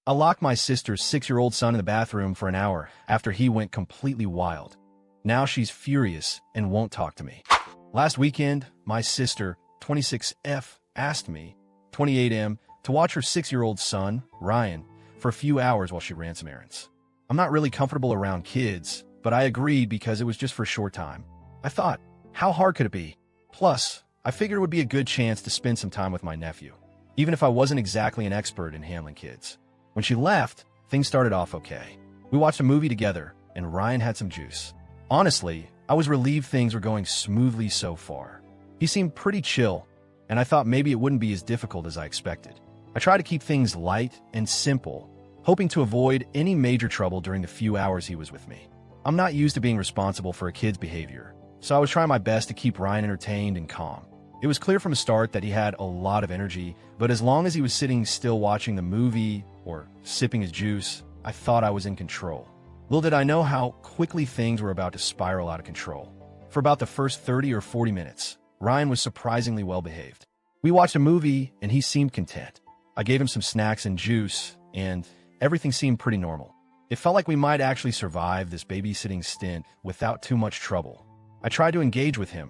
I locked my sister's 6-year-old son in the bathroom for an hour after he went completely wild. Now she's furious and won't talk to me. Last weekend, my sister, 26F, asked me, 28M, to watch her 6-year-old son, Ryan, for a few hours while she ran some errands. I'm not really comfortable around kids, but I agreed because it was just for a short time. I thought, how hard could it be? Plus, I figured it would be a good chance to spend some time with my nephew, even if I wasn't exactly an expert in handling kids. When she left, things started off okay. We watched a movie together, and Ryan had some juice. Honestly, I was relieved things were going smoothly so far. He seemed pretty chill, and I thought maybe it wouldn't be as difficult as I expected. I tried to keep things light and simple, hoping to avoid any major trouble during the few hours he was with me. I'm not used to being responsible for a kid's behavior, so I was trying my best to keep Ryan entertained and calm. It was clear from the start that he had a lot of energy, but as long as he was sitting still watching the movie or sipping his juice, I thought I was in control. Little did I know how quickly things were about to spiral out of control. For about the first 30 or 40 minutes, Ryan was surprisingly well behaved. We watched a movie and he seemed content. I gave him some snacks and juice, and everything seemed pretty normal. It felt like we might actually survive this babysitting stint without too much trouble. I tried to engage with him,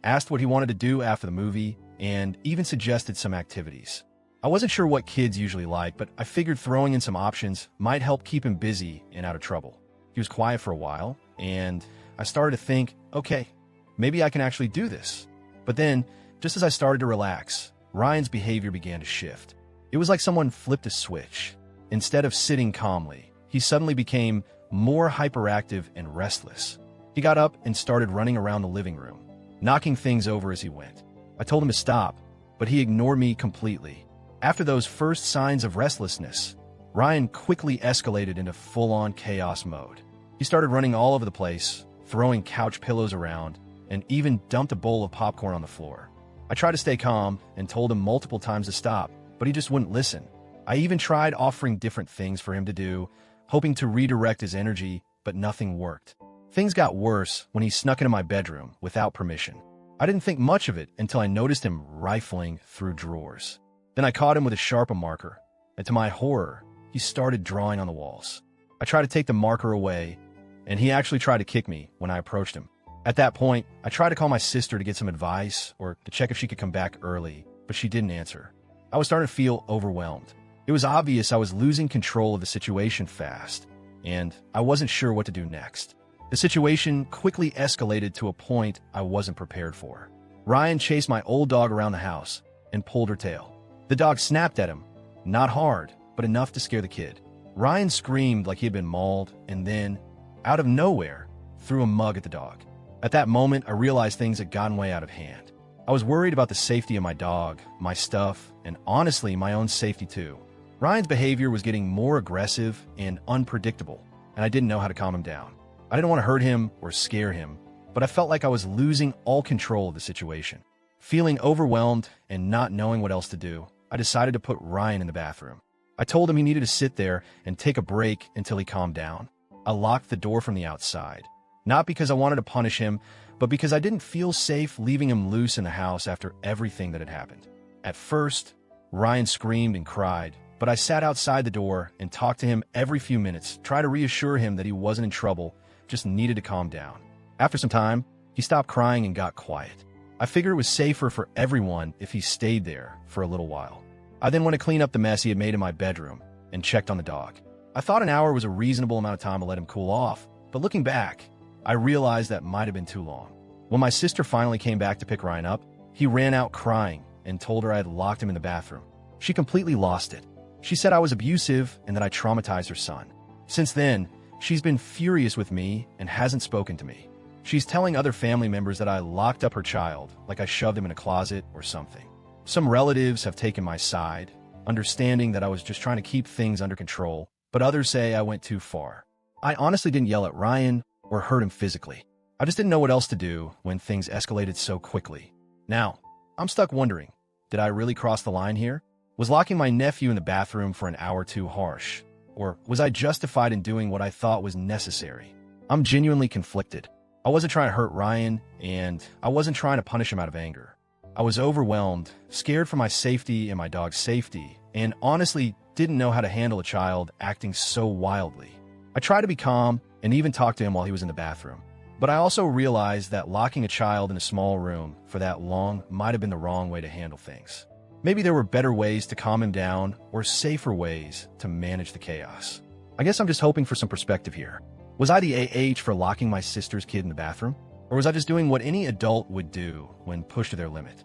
asked what he wanted to do after the movie, and even suggested some activities. I wasn't sure what kids usually like, but I figured throwing in some options might help keep him busy and out of trouble. He was quiet for a while, and I started to think, okay, maybe I can actually do this. But then, just as I started to relax, Ryan's behavior began to shift. It was like someone flipped a switch. Instead of sitting calmly, he suddenly became more hyperactive and restless. He got up and started running around the living room, knocking things over as he went. I told him to stop, but he ignored me completely. After those first signs of restlessness, Ryan quickly escalated into full-on chaos mode. He started running all over the place, throwing couch pillows around, and even dumped a bowl of popcorn on the floor. I tried to stay calm and told him multiple times to stop, but he just wouldn't listen. I even tried offering different things for him to do, hoping to redirect his energy, but nothing worked. Things got worse when he snuck into my bedroom without permission. I didn't think much of it until I noticed him rifling through drawers. Then I caught him with a Sharpie marker, and to my horror, he started drawing on the walls. I tried to take the marker away, and he actually tried to kick me when I approached him. At that point, I tried to call my sister to get some advice or to check if she could come back early, but she didn't answer. I was starting to feel overwhelmed. It was obvious I was losing control of the situation fast, and I wasn't sure what to do next. The situation quickly escalated to a point I wasn't prepared for. Ryan chased my old dog around the house and pulled her tail. The dog snapped at him, not hard, but enough to scare the kid. Ryan screamed like he had been mauled and then, out of nowhere, threw a mug at the dog. At that moment, I realized things had gotten way out of hand. I was worried about the safety of my dog, my stuff, and honestly, my own safety too. Ryan's behavior was getting more aggressive and unpredictable, and I didn't know how to calm him down. I didn't want to hurt him or scare him, but I felt like I was losing all control of the situation. Feeling overwhelmed and not knowing what else to do, I decided to put Ryan in the bathroom. I told him he needed to sit there and take a break until he calmed down. I locked the door from the outside, not because I wanted to punish him, but because I didn't feel safe leaving him loose in the house after everything that had happened. At first, Ryan screamed and cried, but I sat outside the door and talked to him every few minutes, trying to reassure him that he wasn't in trouble, just needed to calm down. After some time, he stopped crying and got quiet. I figured it was safer for everyone if he stayed there for a little while. I then went to clean up the mess he had made in my bedroom and checked on the dog. I thought an hour was a reasonable amount of time to let him cool off, but looking back, I realized that might have been too long. When my sister finally came back to pick Ryan up, he ran out crying and told her I had locked him in the bathroom. She completely lost it. She said I was abusive and that I traumatized her son. Since then, she's been furious with me and hasn't spoken to me. She's telling other family members that I locked up her child, like I shoved him in a closet or something. Some relatives have taken my side, understanding that I was just trying to keep things under control, but others say I went too far. I honestly didn't yell at Ryan or hurt him physically. I just didn't know what else to do when things escalated so quickly. Now, I'm stuck wondering, did I really cross the line here? Was locking my nephew in the bathroom for an hour too harsh? Or was I justified in doing what I thought was necessary? I'm genuinely conflicted. I wasn't trying to hurt Ryan, and I wasn't trying to punish him out of anger. I was overwhelmed, scared for my safety and my dog's safety, and honestly didn't know how to handle a child acting so wildly. I tried to be calm and even talked to him while he was in the bathroom. But I also realized that locking a child in a small room for that long might have been the wrong way to handle things. Maybe there were better ways to calm him down or safer ways to manage the chaos. I guess I'm just hoping for some perspective here. Was I the AH for locking my sister's kid in the bathroom? Or was I just doing what any adult would do when pushed to their limit?